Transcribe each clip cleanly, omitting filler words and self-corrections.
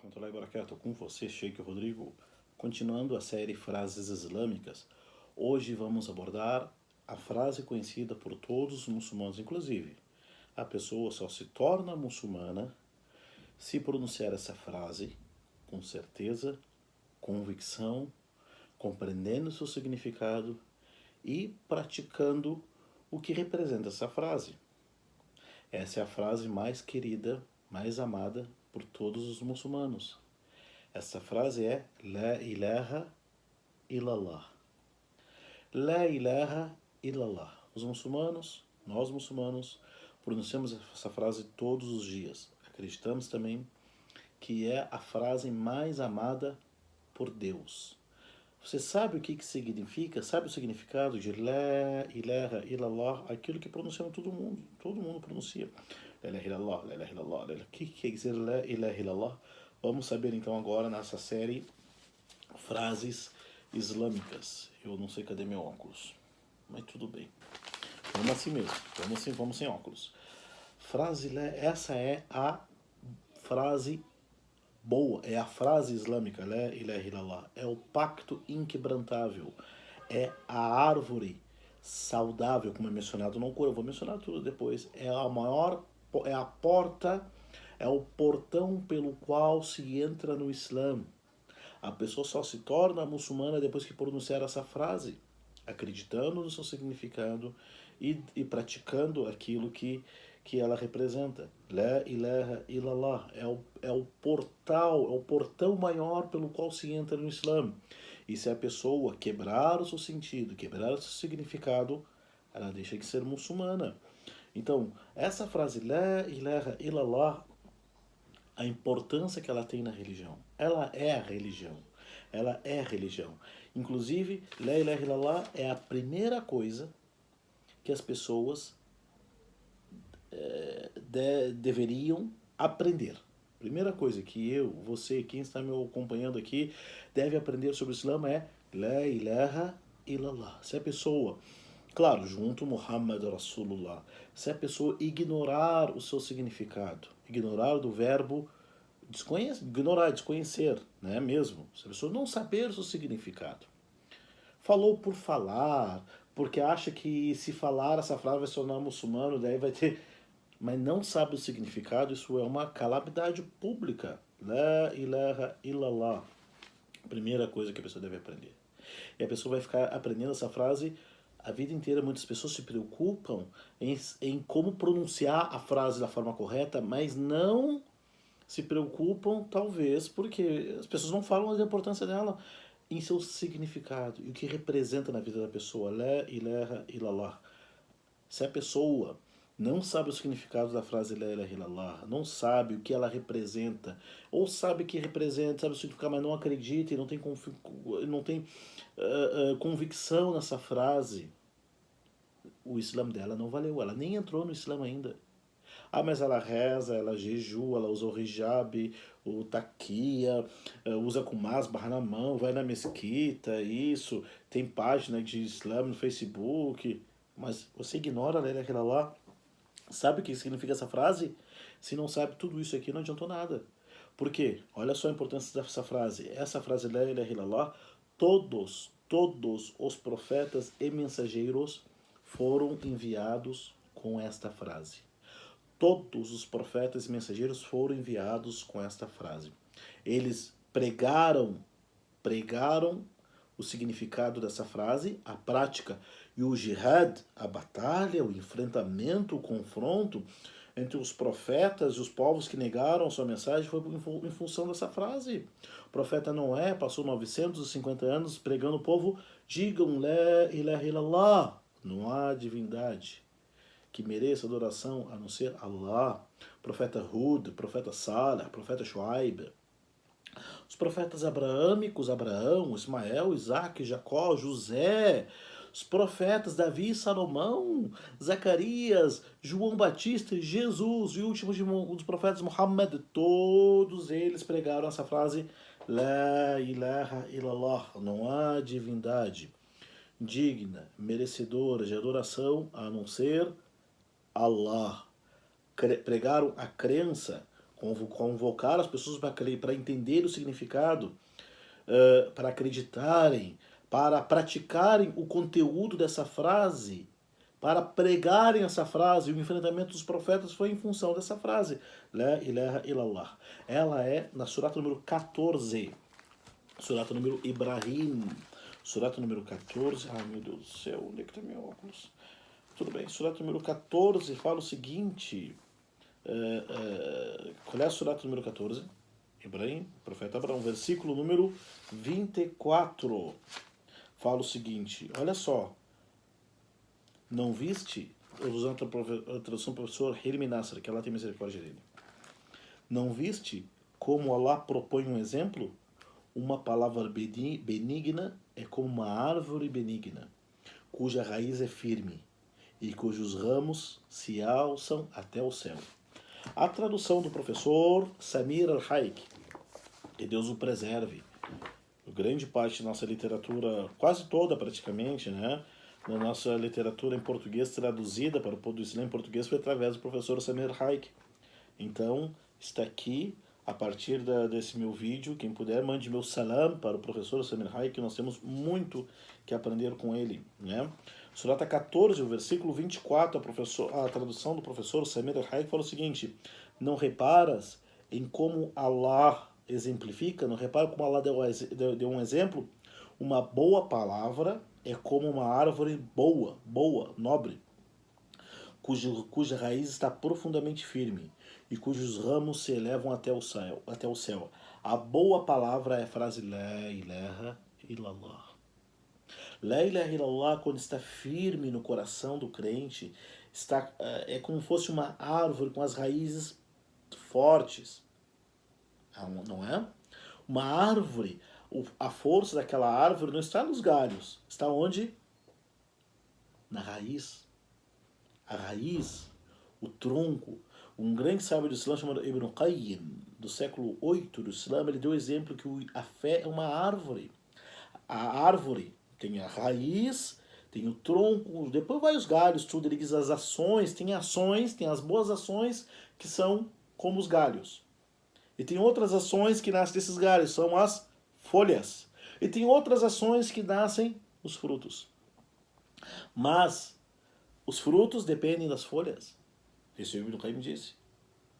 warahmatullahi wabarakatuh, com você, Sheikh Rodrigo. Continuando a série Frases Islâmicas, hoje vamos abordar a frase conhecida por todos os muçulmanos, inclusive. A pessoa só se torna muçulmana se pronunciar essa frase com certeza, convicção, compreendendo seu significado e praticando o que representa essa frase. Essa é a frase mais querida, mais amada por todos os muçulmanos. Essa frase é La ilaha illallah. La ilaha illallah. Os muçulmanos, nós muçulmanos, pronunciamos essa frase todos os dias. Acreditamos também que é a frase mais amada por Deus. Você sabe o que significa? Sabe o significado de La ilaha illallah? Aquilo que pronunciamos todo mundo pronuncia. La ilaha illallah, la ilaha illallah. O que quer dizer La ilaha illallah? Vamos saber então agora nessa série Frases Islâmicas. Eu não sei cadê meu óculos, mas tudo bem. Vamos assim mesmo, vamos sem óculos. Essa é a frase boa, é a frase islâmica, La ilaha illallah. É o pacto inquebrantável, é a árvore saudável, como é mencionado no Corão. Eu vou mencionar tudo depois. É a maior, é a porta, é o portão pelo qual se entra no Islã. A pessoa só se torna muçulmana depois que pronunciar essa frase, acreditando no seu significado e praticando aquilo que ela representa. La ilaha illallah é o portão maior pelo qual se entra no Islã. E se a pessoa quebrar o seu sentido, quebrar o seu significado, ela deixa de ser muçulmana. Então, essa frase La ilaha illallah, a importância que ela tem na religião. Ela é a religião. Ela é a religião. Inclusive, La ilaha illallah é a primeira coisa que as pessoas deveriam aprender. Primeira coisa que eu, você, quem está me acompanhando aqui, deve aprender sobre o Islã é La ilaha illallah. Se a pessoa, claro, junto Muhammad Rasulullah, se a pessoa ignorar o seu significado, ignorar do verbo desconhecer, né, mesmo, se a pessoa não saber o seu significado, falou por falar, porque acha que se falar essa frase vai se tornar muçulmano, daí vai ter, mas não sabe o significado, isso é uma calamidade pública. La ilaha illallah. Primeira coisa que a pessoa deve aprender. E a pessoa vai ficar aprendendo essa frase a vida inteira. Muitas pessoas se preocupam em como pronunciar a frase da forma correta, mas não se preocupam, talvez, porque as pessoas não falam da importância dela em seu significado e o que representa na vida da pessoa. La ilaha illallah. Se a pessoa não sabe o significado da frase La ilaha illallah, não sabe o que ela representa, ou sabe que representa, sabe o significado, mas não acredita e não tem, convicção nessa frase, o Islã dela não valeu, ela nem entrou no Islã ainda. Ah, mas ela reza, ela jejua, ela usa o hijab, o taquia, usa com masbah na mão, vai na mesquita, isso, tem página de Islã no Facebook, mas você ignora a La ilaha illallah. Sabe o que significa essa frase? Se não sabe tudo isso aqui, não adiantou nada. Por quê? Olha só a importância dessa frase. Essa frase, La ilaha illallah, todos os profetas e mensageiros foram enviados com esta frase. Todos os profetas e mensageiros foram enviados com esta frase. Eles pregaram o significado dessa frase, a prática. E o jihad, a batalha, o enfrentamento, o confronto entre os profetas e os povos que negaram a sua mensagem foi em função dessa frase. O profeta Noé passou 950 anos pregando o povo, digam La ilaha illallah, não há divindade que mereça adoração a não ser Allah. Profeta Hud, profeta Salih, profeta Shuaib. Os profetas abraâmicos, Abraão, Ismael, Isaac, Jacó, José. Os profetas Davi, Salomão, Zacarias, João Batista, Jesus e o último dos profetas Muhammad. Todos eles pregaram essa frase La ilaha illallah, não há divindade digna, merecedora de adoração a não ser Allah. Pregaram a crença, convocar as pessoas para entender o significado, para acreditarem, para praticarem o conteúdo dessa frase, para pregarem essa frase. O enfrentamento dos profetas foi em função dessa frase, La ilaha illallah. Ela é na surata número 14, surata número Ibrahim, surata número 14. Ai meu Deus do céu, onde é que tá meu óculos? Tudo bem, surata número 14 fala o seguinte. Qual é a surata número 14? Ibrahim, profeta Abraão, versículo número 24. Fala o seguinte, olha só. Não viste, usando a tradução do professor Hilmi Nasser, que Allah tem misericórdia dele. Não viste como Allah propõe um exemplo? Uma palavra benigna é como uma árvore benigna, cuja raiz é firme e cujos ramos se alçam até o céu. A tradução do professor Samir Al-Haik, que Deus o preserve. Grande parte da nossa literatura, quase toda praticamente, né? Na nossa literatura em português, traduzida para o povo do Islã em português, foi através do professor Samir Haik. Então, está aqui, a partir desse meu vídeo, quem puder, mande meu salam para o professor Samir Haik, nós temos muito que aprender com ele, né? Surata 14, o versículo 24, a tradução do professor Samir Haik fala o seguinte: não reparas em como Allah exemplifica, não repara como Allah deu um exemplo? Uma boa palavra é como uma árvore boa, nobre, cuja raiz está profundamente firme e cujos ramos se elevam até o céu. A boa palavra é a frase La ilaha illallah. La ilaha illallah, quando está firme no coração do crente, é como se fosse uma árvore com as raízes fortes. Não é? Uma árvore, a força daquela árvore não está nos galhos, está onde? Na raiz. A raiz, o tronco. Um grande sábio do Islã chamado Ibn Qayyim, do século 8 do Islã, ele deu o exemplo que a fé é uma árvore. A árvore tem a raiz, tem o tronco, depois vai os galhos, tudo. Ele diz as ações, tem as boas ações que são como os galhos. E tem outras ações que nascem desses galhos, são as folhas. E tem outras ações que nascem os frutos. Mas os frutos dependem das folhas. Isso o Ibn Qayyim disse.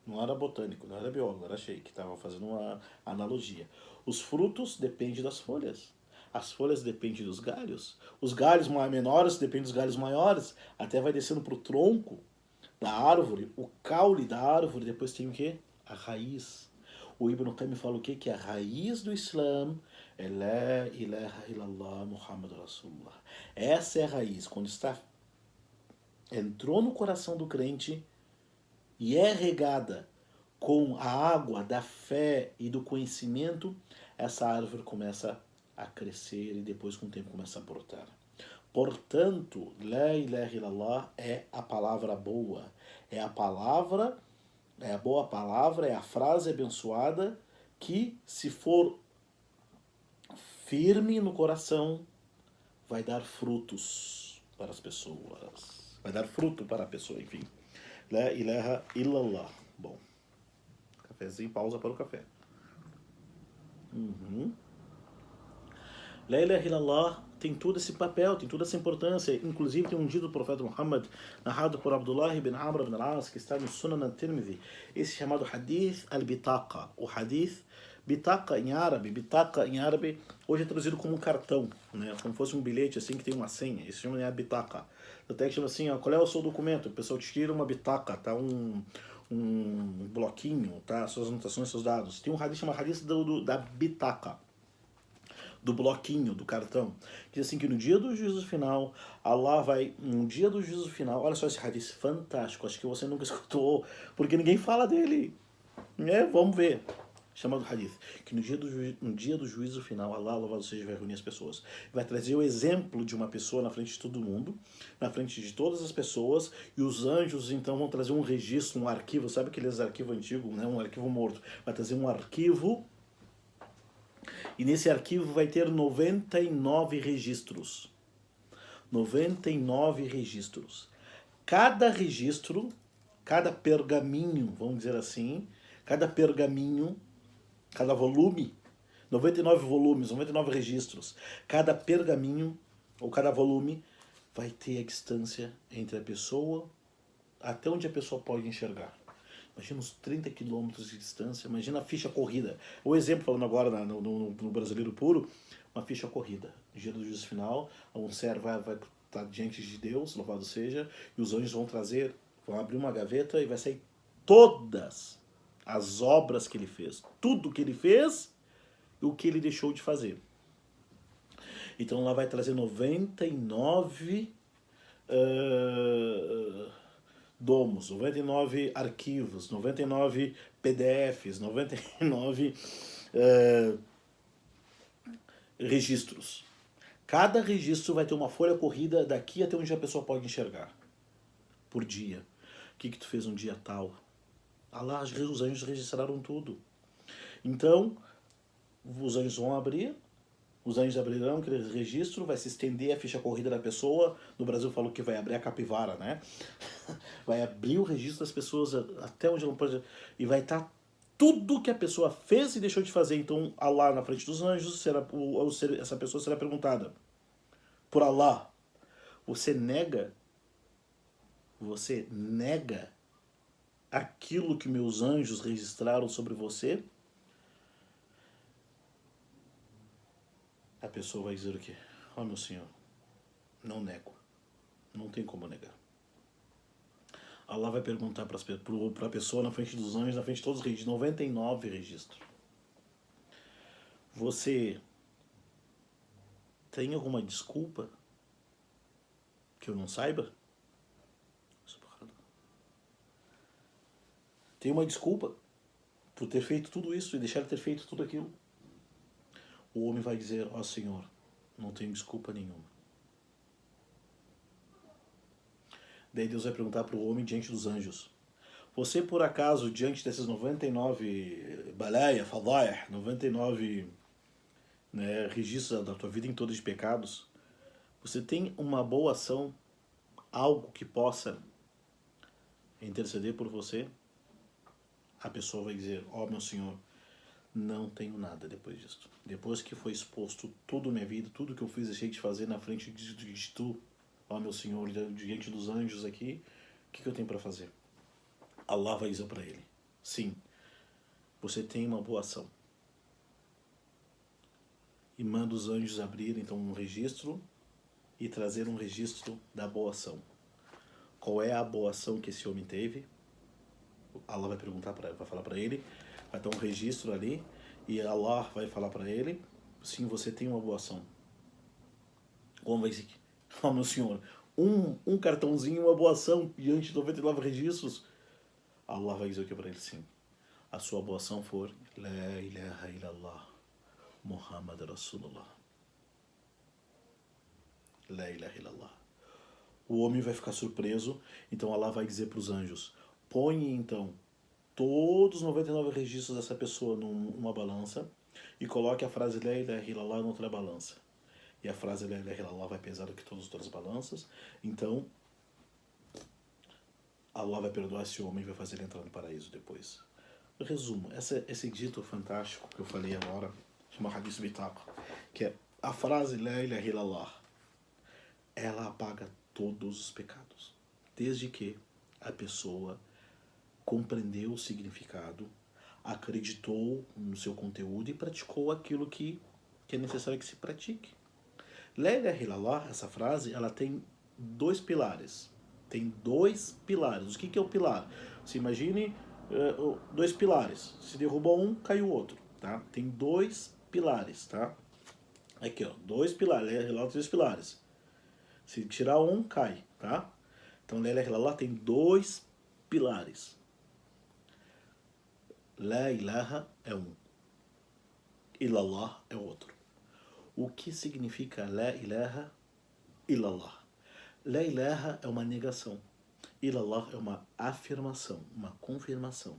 Não era botânico, não era biólogo, era sheik, estava fazendo uma analogia. Os frutos dependem das folhas. As folhas dependem dos galhos. Os galhos menores dependem dos galhos maiores. Até vai descendo para o tronco da árvore, o caule da árvore. Depois tem o quê? A raiz. O Ibn Qayyim fala o quê? Que a raiz do Islã é La ilaha illallah Muhammad Rasulullah. Essa é a raiz. Quando entrou no coração do crente e é regada com a água da fé e do conhecimento, essa árvore começa a crescer e depois com o tempo começa a brotar. Portanto, La ilaha illallah é a palavra boa, é a boa palavra, é a frase abençoada que, se for firme no coração, vai dar frutos para as pessoas. Vai dar fruto para a pessoa, enfim. La ilaha illallah. Bom, cafezinho, pausa para o café. La ilaha illallah tem todo esse papel, tem toda essa importância. Inclusive tem um dito do profeta Muhammad, narrado por Abdullah ibn Amr ibn al-As, que está no Sunan al-Tirmidhi, esse chamado Hadith al-Bitaqa. O Hadith Bitaqa em árabe, hoje é traduzido como um cartão, né? Como fosse um bilhete assim que tem uma senha. Isso se chama de Bitaqa. Até que chama assim, ó, qual é o seu documento? O pessoal te tira uma bitaca, tá? Um bloquinho, tá? Suas anotações, seus dados. Tem um hadith chamado hadith da bitaca, do bloquinho, do cartão. Que diz assim que no dia do juízo final, Allah vai, no dia do juízo final, olha só esse hadith fantástico, acho que você nunca escutou, porque ninguém fala dele, né? Vamos ver. Chamado hadith, que no dia do juízo final, Allah, louvado seja, vai reunir as pessoas. Vai trazer o exemplo de uma pessoa na frente de todo mundo, na frente de todas as pessoas, e os anjos então vão trazer um registro, um arquivo, sabe aqueles arquivos antigos, né? Um arquivo morto. Vai trazer um arquivo, e nesse arquivo vai ter 99 registros. 99 registros. Cada registro, cada pergaminho, vamos dizer assim, cada pergaminho, cada volume, 99 volumes, 99 registros, cada pergaminho ou cada volume vai ter a distância entre a pessoa até onde a pessoa pode enxergar. Imagina uns 30 quilômetros de distância, imagina a ficha corrida. O exemplo, falando agora no Brasileiro Puro, uma ficha corrida. No dia do juízo final, um servo vai estar diante de Deus, louvado seja, e os anjos vão abrir uma gaveta e vai sair todas as obras que ele fez. Tudo que ele fez e o que ele deixou de fazer. Então lá vai trazer 99 domos, 99 arquivos, 99 PDFs, 99 registros. Cada registro vai ter uma folha corrida daqui até onde a pessoa pode enxergar. Por dia. O que tu fez um dia tal? Lá os anjos registraram tudo. Então, os anjos vão abrir, os anjos abrirão aquele registro, vai se estender a ficha corrida da pessoa. No Brasil falou que vai abrir a capivara, né? Vai abrir o registro das pessoas até onde ela pode... E vai estar tudo que a pessoa fez e deixou de fazer. Então, Allah na frente dos anjos, essa pessoa será perguntada: por Allah, você nega aquilo que meus anjos registraram sobre você? A pessoa vai dizer o quê? Meu Senhor, não nego. Não tem como negar. Allah vai perguntar para a pessoa na frente dos anjos, na frente de todos os registros, 99 registros. Você tem alguma desculpa que eu não saiba? Tem uma desculpa por ter feito tudo isso e deixar de ter feito tudo aquilo? O homem vai dizer: Senhor, não tenho desculpa nenhuma. Daí Deus vai perguntar para o homem diante dos anjos: você por acaso, diante desses 99 balaia, fadaia, 99 registros da tua vida em toda de pecados, você tem uma boa ação, algo que possa interceder por você? A pessoa vai dizer: meu Senhor, não tenho nada depois disso. Depois que foi exposto toda a minha vida, tudo que eu fiz, deixei de fazer na frente de tu, meu Senhor, diante dos anjos aqui, o que eu tenho para fazer? Allah vai dizer para ele: sim, você tem uma boa ação. E manda os anjos abrir então um registro e trazer um registro da boa ação. Qual é a boa ação que esse homem teve? Allah vai perguntar vai falar para ele, vai ter um registro ali, e Allah vai falar para ele: sim, você tem uma boa ação. Como vai ser? Meu Senhor, um cartãozinho, uma boa ação diante de 99 registros? Allah vai dizer o que para ele? Sim, a sua boa ação for La ilaha illallah Muhammad Rasulullah. La ilaha illallah. O homem vai ficar surpreso, então Allah vai dizer para os anjos: põe então todos os 99 registros dessa pessoa numa balança e coloque a frase La ilaha illallah na outra balança. E a frase La ilaha illallah vai pesar do que todas as outras balanças. Então, Allah vai perdoar esse homem e vai fazer ele entrar no paraíso depois. Resumo, esse dito fantástico que eu falei agora, chama Hadith Bitaqa, que é a frase La ilaha illallah, ela apaga todos os pecados, desde que a pessoa compreendeu o significado, acreditou no seu conteúdo e praticou aquilo que é necessário que se pratique. La ilaha illallah, essa frase, ela tem dois pilares. Tem dois pilares. O que é o pilar? Você imagine dois pilares. Se derrubou um, caiu o outro. Tá? Tem dois pilares. Tá? Aqui, ó, dois pilares. La ilaha illallah tem dois pilares. Se tirar um, cai. Tá? Então, La ilaha illallah tem dois pilares. La ilaha é um. Illallah é outro. O que significa La ilaha illallah? La ilaha é uma negação. Ilallah é uma afirmação, uma confirmação.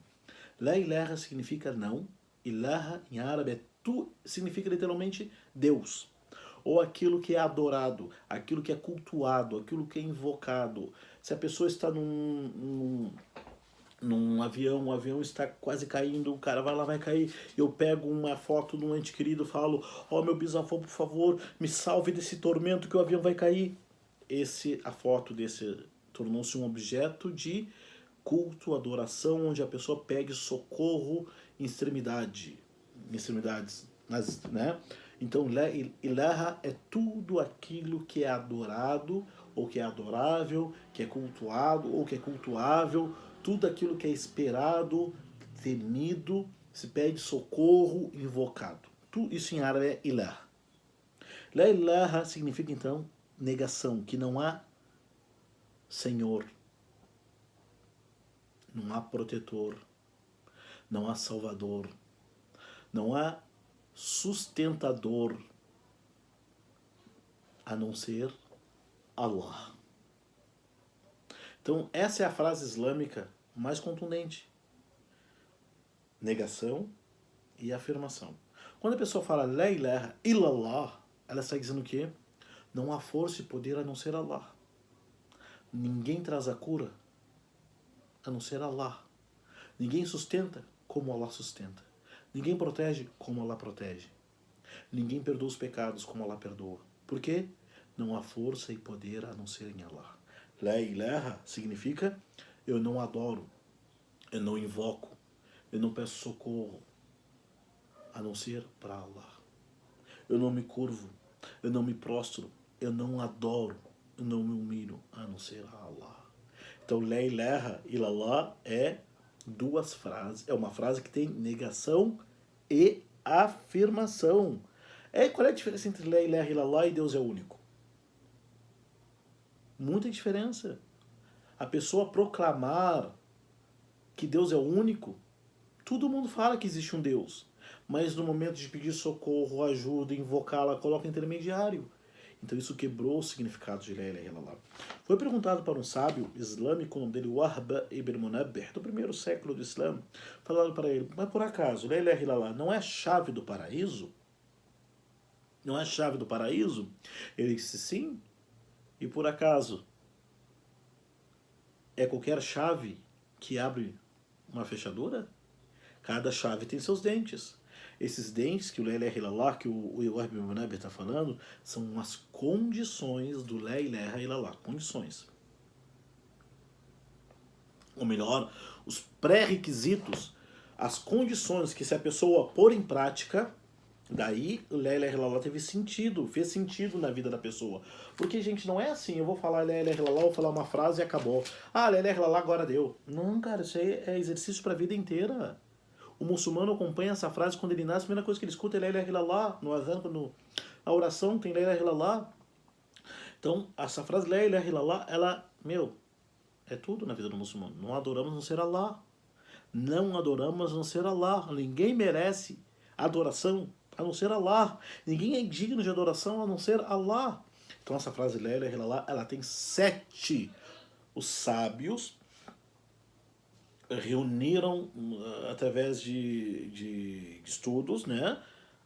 La ilaha significa não. Ilaha em árabe é tu, significa literalmente Deus. Ou aquilo que é adorado, aquilo que é cultuado, aquilo que é invocado. Se a pessoa está num avião, o avião está quase caindo, o cara vai lá, vai cair, eu pego uma foto de um ente querido, falo, ó, meu bisavô, por favor, me salve desse tormento que o avião vai cair. A foto desse tornou-se um objeto de culto, adoração, onde a pessoa pede socorro em extremidades, né? Então, ilaha é tudo aquilo que é adorado, ou que é adorável, que é cultuado, ou que é cultuável, tudo aquilo que é esperado, temido, se pede socorro, invocado. Tudo isso em árabe é ilah. La ilaha significa então negação, que não há Senhor, não há protetor, não há salvador, não há sustentador a não ser Allah. Então, essa é a frase islâmica mais contundente. Negação e afirmação. Quando a pessoa fala La ilaha illallah, ela está dizendo o quê? Não há força e poder a não ser Allah. Ninguém traz a cura a não ser Allah. Ninguém sustenta como Allah sustenta. Ninguém protege como Allah protege. Ninguém perdoa os pecados como Allah perdoa. Por quê? Não há força e poder a não ser em Allah. La ilaha significa eu não adoro, eu não invoco, eu não peço socorro a não ser para Allah. Eu não me curvo, eu não me prostro, eu não adoro, eu não me humilho a não ser a Allah. Então, La ilaha illallah é duas frases, é uma frase que tem negação e afirmação. Qual é a diferença entre La ilaha illallah e Deus é único? Muita diferença. A pessoa proclamar que Deus é único, todo mundo fala que existe um Deus, mas no momento de pedir socorro, ajuda, invocá-la, coloca intermediário. Então isso quebrou o significado de La ilaha illallah. Foi perguntado para um sábio islâmico, o nome dele Wahb ibn Munabbih, do primeiro século do Islã, falaram para ele, mas por acaso, La ilaha illallah não é a chave do paraíso? Não é a chave do paraíso? Ele disse sim. E por acaso, é qualquer chave que abre uma fechadura? Cada chave tem seus dentes. Esses dentes que o La ilaha illallah, que o Wahb ibn Munabbih está falando, são as condições do La ilaha illallah. Condições. Ou melhor, os pré-requisitos, as condições que se a pessoa pôr em prática, daí o La ilaha illallah teve sentido, fez sentido na vida da pessoa. Porque, gente, não é assim, eu vou falar La ilaha illallah, vou falar uma frase e acabou. Ah, La ilaha illallah agora deu. Não, cara, isso aí é exercício para a vida inteira. O muçulmano acompanha essa frase quando ele nasce, a primeira coisa que ele escuta é La ilaha illallah, no adhan, a oração tem La ilaha illallah. Então, essa frase La ilaha illallah, ela, é tudo na vida do muçulmano. Não adoramos a não ser Allah. Não adoramos a não ser Allah. Ninguém merece adoração a não ser Allah. Ninguém é digno de adoração a não ser Allah. Então essa frase La ilaha illallah, ela tem 7. Os sábios reuniram, através de estudos, né,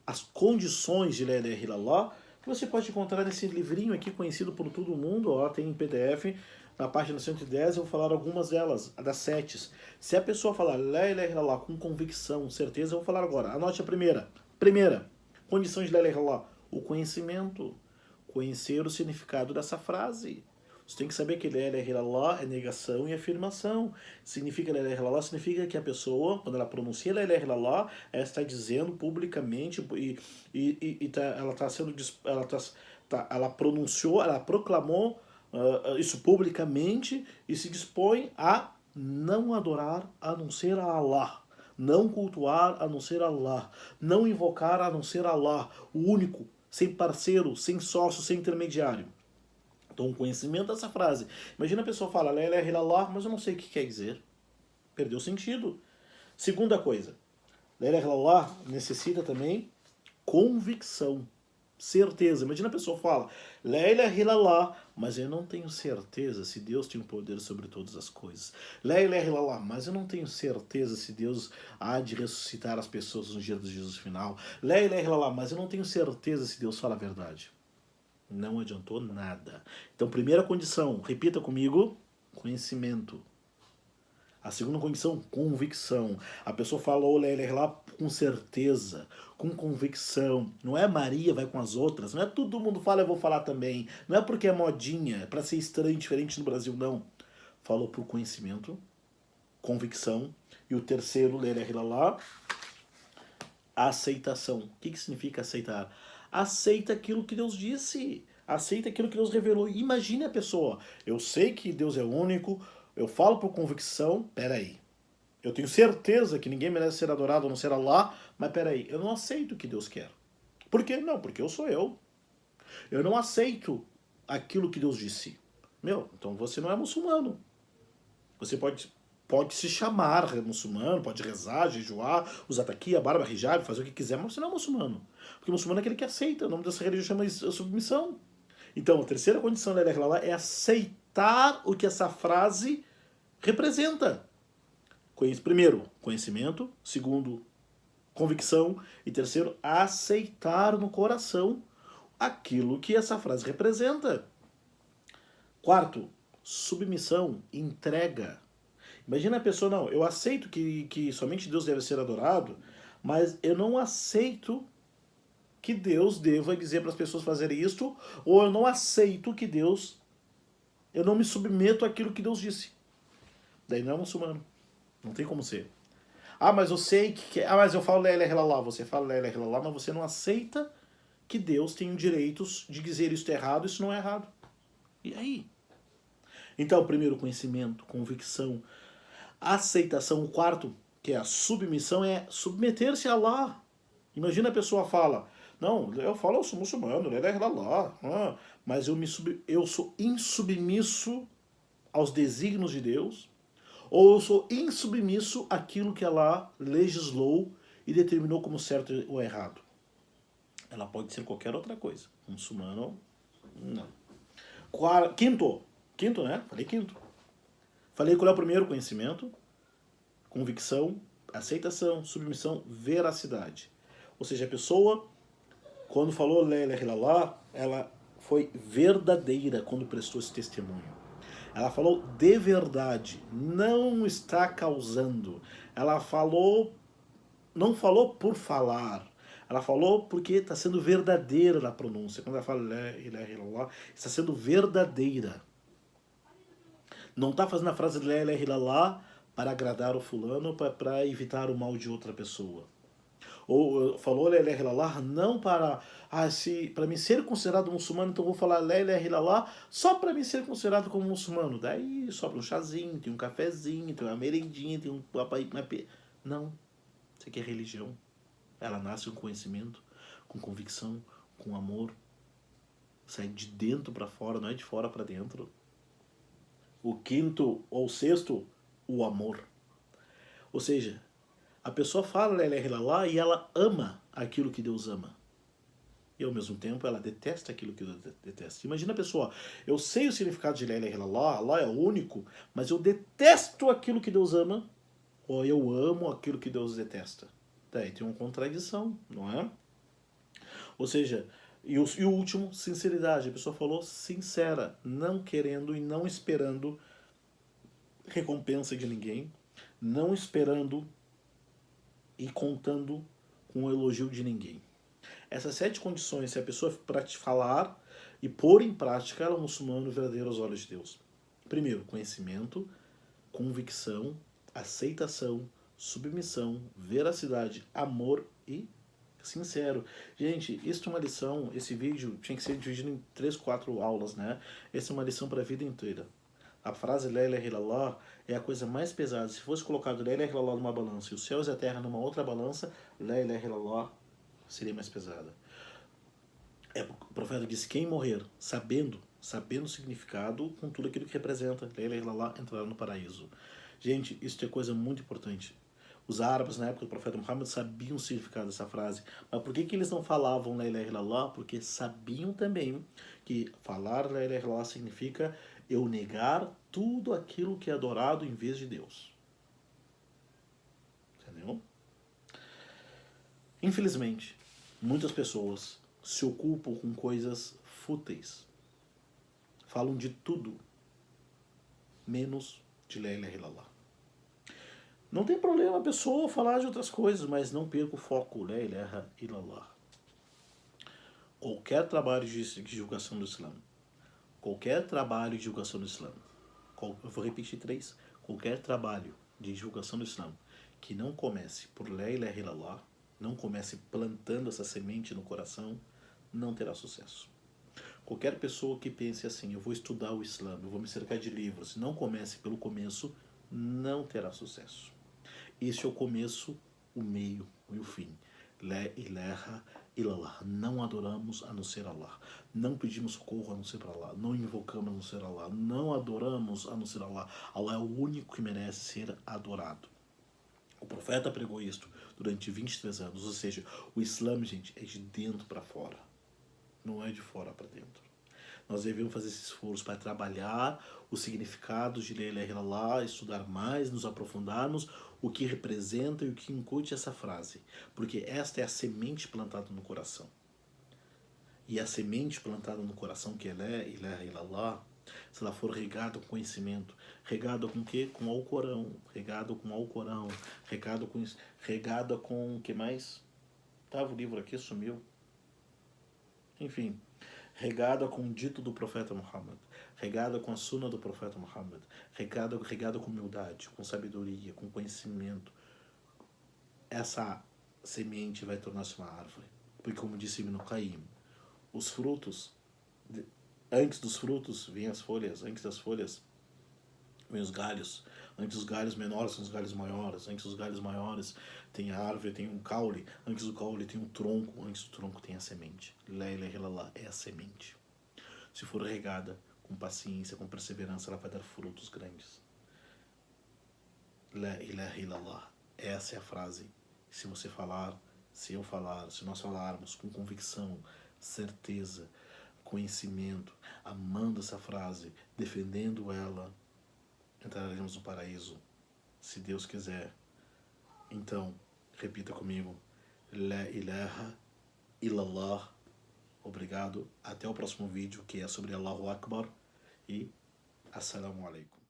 as condições de La ilaha illallah, que você pode encontrar nesse livrinho aqui, conhecido por todo mundo, ó, tem em PDF, na página 110 eu vou falar algumas delas, das 7. Se a pessoa falar La ilaha illallah com convicção, certeza, eu vou falar agora. Anote a primeira. Primeira, condição de La ilaha illallah, o conhecimento. Conhecer o significado dessa frase. Você tem que saber que La ilaha illallah é negação e afirmação. Significa La ilaha illallah, significa que a pessoa, quando ela pronuncia La ilaha illallah, ela está dizendo publicamente ela está sendo, ela pronunciou, ela proclamou isso publicamente e se dispõe a não adorar a não ser a Allah, não cultuar a não ser Allah, não invocar a não ser Allah, o único, sem parceiro, sem sócio, sem intermediário. Então, o conhecimento dessa frase. Imagina a pessoa fala, La ilaha illallah, mas eu não sei o que quer dizer. Perdeu sentido. Segunda coisa, La ilaha illallah necessita também convicção, certeza. Imagina a pessoa fala, La ilaha illallah, mas eu não tenho certeza se Deus tem o poder sobre todas as coisas. La ilaha illallah, mas eu não tenho certeza se Deus há de ressuscitar as pessoas no dia do juízo final. La ilaha illallah, mas eu não tenho certeza se Deus fala a verdade. Não adiantou nada. Então, primeira condição, repita comigo, conhecimento. A segunda condição, convicção. A pessoa falou lá com certeza, com convicção. Não é Maria vai com as outras, não é todo mundo fala, eu vou falar também. Não é porque é modinha, é para ser estranho, diferente no Brasil, não. Falou por conhecimento, convicção. E o terceiro, lá, aceitação. O que significa aceitar? Aceita aquilo que Deus disse. Aceita aquilo que Deus revelou. Imagine a pessoa. Eu sei que Deus é único. Eu falo por convicção. Peraí. Eu tenho certeza que ninguém merece ser adorado a não ser Allah. Mas peraí. Eu não aceito o que Deus quer. Por quê? Não, porque eu sou eu. Eu não aceito aquilo que Deus disse. Meu, então você não é muçulmano. Você pode se chamar muçulmano, pode rezar, jejuar, usar taquia, barba, hijab, fazer o que quiser, mas você não é muçulmano. Porque muçulmano é aquele que aceita. O nome dessa religião chama submissão. Então, a terceira condição da Ilaha é aceitar o que essa frase representa. Primeiro, conhecimento. Segundo, convicção. E terceiro, aceitar no coração aquilo que essa frase representa. Quarto, submissão, entrega. Imagina a pessoa, não, eu aceito que somente Deus deve ser adorado, mas eu não aceito que Deus deva dizer para as pessoas fazerem isto, ou eu não aceito que Deus, eu não me submeto àquilo que Deus disse. Daí não é muçulmano. Não tem como ser. Ah, mas eu sei que... Ah, mas eu falo la ilaha illallah. Você fala la ilaha illallah, mas você não aceita que Deus tem direitos de dizer isso é errado, isso não é errado. E aí? Então, primeiro, conhecimento, convicção, aceitação. O quarto, que é a submissão, é submeter-se a Allah. Imagina a pessoa fala, não, eu falo, eu sou muçulmano, mas eu sou insubmisso aos desígnios de Deus, ou eu sou insubmisso àquilo que Allah legislou e determinou como certo ou errado. Ela pode ser qualquer outra coisa. Muçulmano, não. Quinto, né? Falei quinto. Falei qual é o primeiro? Conhecimento, convicção, aceitação, submissão, veracidade. Ou seja, a pessoa, quando falou la ilaha illallah, ela foi verdadeira quando prestou esse testemunho. Ela falou de verdade, não está causando. Ela falou, não falou por falar. Ela falou porque está sendo verdadeira na pronúncia. Quando ela fala la ilaha illallah, está sendo verdadeira. Não está fazendo a frase la ilaha illallah para agradar o fulano, para evitar o mal de outra pessoa. Ou falou la ilaha illallah não para para mim ser considerado muçulmano, então vou falar la ilaha illallah só para mim ser considerado como muçulmano. Daí sobra um chazinho, tem um cafezinho, tem uma merendinha, tem um papai. Não. Isso aqui é religião. Ela nasce com conhecimento, com convicção, com amor. Sai de dentro para fora, não é de fora para dentro. O quinto ou sexto, o amor. Ou seja, a pessoa fala la ilaha illallah e ela ama aquilo que Deus ama. E ao mesmo tempo ela detesta aquilo que Deus detesta. Imagina a pessoa, eu sei o significado de la ilaha illallah, Allah é o único, mas eu detesto aquilo que Deus ama, ou eu amo aquilo que Deus detesta. Daí tem uma contradição, não é? Ou seja, e o último, sinceridade. A pessoa falou sincera, não querendo e não esperando recompensa de ninguém, não esperando e contando com o elogio de ninguém. Essas 7 condições, se a pessoa falar e pôr em prática, ela é um muçulmano verdadeiro aos olhos de Deus. Primeiro, conhecimento, convicção, aceitação, submissão, veracidade, amor e sincero. Gente, isso é uma lição, esse vídeo tinha que ser dividido em 3, 4 aulas, né? Essa é uma lição para a vida inteira. A frase la ilaha illallah é a coisa mais pesada. Se fosse colocado la ilaha illallah numa balança e os céus e a terra numa outra balança, la ilaha illallah seria mais pesada. O profeta disse, quem morrer sabendo o significado, com tudo aquilo que representa, la ilaha illallah, entrará no paraíso. Gente, isso é coisa muito importante. Os árabes, na época do profeta Muhammad, sabiam o significado dessa frase. Mas por que eles não falavam la ilaha illallah? Porque sabiam também que falar la ilaha illallah significa eu negar tudo aquilo que é adorado em vez de Deus. Entendeu? Infelizmente, muitas pessoas se ocupam com coisas fúteis. Falam de tudo, menos de la ilaha illallah. Não tem problema a pessoa falar de outras coisas, mas não perca o foco, la ilaha illallah. Qualquer trabalho de divulgação do Islã, qualquer trabalho de divulgação do Islã, eu vou repetir 3, qualquer trabalho de divulgação do Islã que não comece por la ilaha illallah, não comece plantando essa semente no coração, não terá sucesso. Qualquer pessoa que pense assim, eu vou estudar o Islã, eu vou me cercar de livros, não comece pelo começo, não terá sucesso. Este é o começo, o meio e o fim. La ilaha illallah. Não adoramos a não ser Allah. Não pedimos socorro a não ser para Allah. Não invocamos a não ser Allah. Não adoramos a não ser Allah. Allah é o único que merece ser adorado. O profeta pregou isto durante 23 anos. Ou seja, o Islã, gente, é de dentro para fora. Não é de fora para dentro. Nós devemos fazer esse esforço para trabalhar os significados de La ilaha illallah, estudar mais, nos aprofundarmos o que representa e o que incute essa frase. Porque esta é a semente plantada no coração. E a semente plantada no coração, que é La ilaha illallah, se ela for regada com conhecimento, regada com o quê? Com Alcorão, regada com Alcorão, regada com o que mais? Tava o livro aqui, sumiu. Enfim, regada com o dito do profeta Muhammad, regada com a suna do profeta Muhammad, regada com humildade, com sabedoria, com conhecimento, essa semente vai tornar-se uma árvore. Porque, como disse Ibn Qayyim, os frutos, antes dos frutos vêm as folhas, antes das folhas vêm os galhos, antes dos galhos menores são os galhos maiores, antes dos galhos maiores tem a árvore, tem um caule, antes do caule tem um tronco, antes do tronco tem a semente. La ilaha illallah é a semente. Se for regada com paciência, com perseverança, ela vai dar frutos grandes. La ilaha illallah, essa é a frase. Se você falar, se eu falar, se nós falarmos com convicção, certeza, conhecimento, amando essa frase, defendendo ela, entraremos no paraíso, se Deus quiser. Então, repita comigo, La ilaha illallah. Obrigado, até o próximo vídeo, que é sobre Allahu Akbar, e Assalamu alaikum.